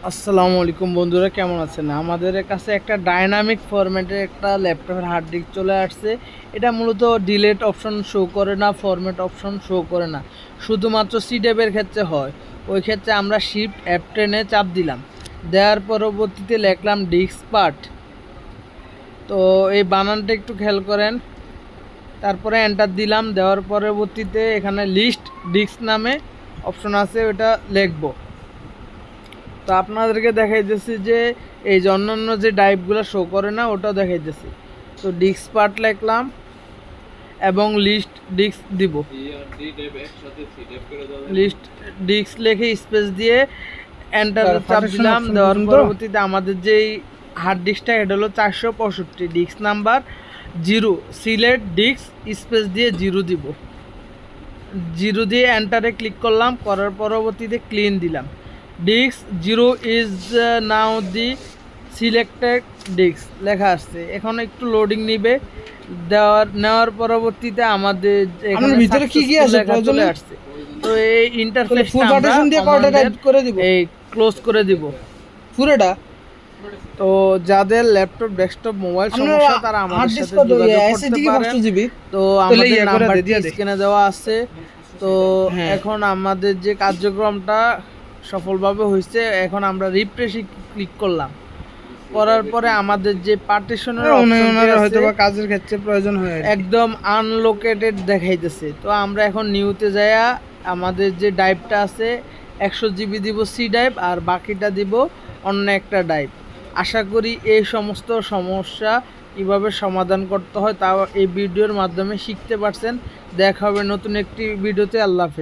আসসালামু আলাইকুম বন্ধুরা, কেমন আছেন? আমাদের কাছে একটা ডাইনামিক ফরম্যাটের একটা ল্যাপটপের হার্ড ডিস্ক চলে আসছে। এটা মূলত ডিলেট অপশন শো করে না, ফরম্যাট অপশন শো করে না, শুধুমাত্র সি ড্রাইভের ক্ষেত্রে হয়। ওই ক্ষেত্রে আমরা শিফট F10 চাপ দিলাম, দেওয়ার পরবর্তীতে লিখলাম ডিস্ক পার্ট। তো এই বানানটা একটু খেয়াল করেন। তারপরে এন্টার দিলাম, দেওয়ার পরবর্তীতে এখানে লিস্ট ডিস্ক নামে অপশন আছে, ওটা লিখবো। তো আপনাদেরকে দেখাইতেছি যে এই যে অন্যান্য যে ডাইভগুলো শো করে না, ওটাও দেখাইতেছি। তো ডিস্ক পার্ট লিখলাম এবং লিস্ট ডিস্ক দিব। লিস্ট ডিস্ক লিখে স্পেস দিয়ে এন্টার চাপ দিলাম। দেওয়ার পরবর্তীতে আমাদের যেই হার্ড ডিস্কটা, এটা হলো 465, disk number 0, select disk space দিয়ে 0 দিব। 0 দিয়ে এন্টারে ক্লিক করলাম, করার পরবর্তীতে ক্লিন দিলাম। Disk 0 is now the selected disk লেখা আসছে। এখন একটু লোডিং নিবে, নেওয়ার পরবর্তীতে আমাদের ভিতরে কি কি আছে চলে আসছে। তো এই ইন্টারফেসটা এই ক্লোজ করে দিব পুরোটা। তো যাদের ল্যাপটপ, ডেস্কটপ, মোবাইল সমস্যা, তারা আমাদের সাথে যোগাযোগ করতে পারেন। তো আমাদের নাম্বারটি স্ক্রিনে দেওয়া আছে। তো এখন আমাদের যে কার্যক্রমটা সফলভাবে হয়েছে, এখন আমরা রিফ্রেশে ক্লিক করলাম। করার পরে আমাদের যে পার্টিশনের হয়তো বা কাজের ক্ষেত্রে প্রয়োজন হয়, একদম আনলোকেটেড দেখাইতেছে। তো আমরা এখন নিউতে যাইয়া আমাদের যে ড্রাইভটা আছে 100 জিবি দিব সি ড্রাইভ, আর বাকিটা দিব অন্য একটা ড্রাইভ। আশা করি এই সমস্ত সমস্যা কীভাবে সমাধান করতে হয় তা এই ভিডিওর মাধ্যমে শিখতে পারছেন। দেখা হবে নতুন একটি ভিডিওতে। আল্লাহ হাফেজ।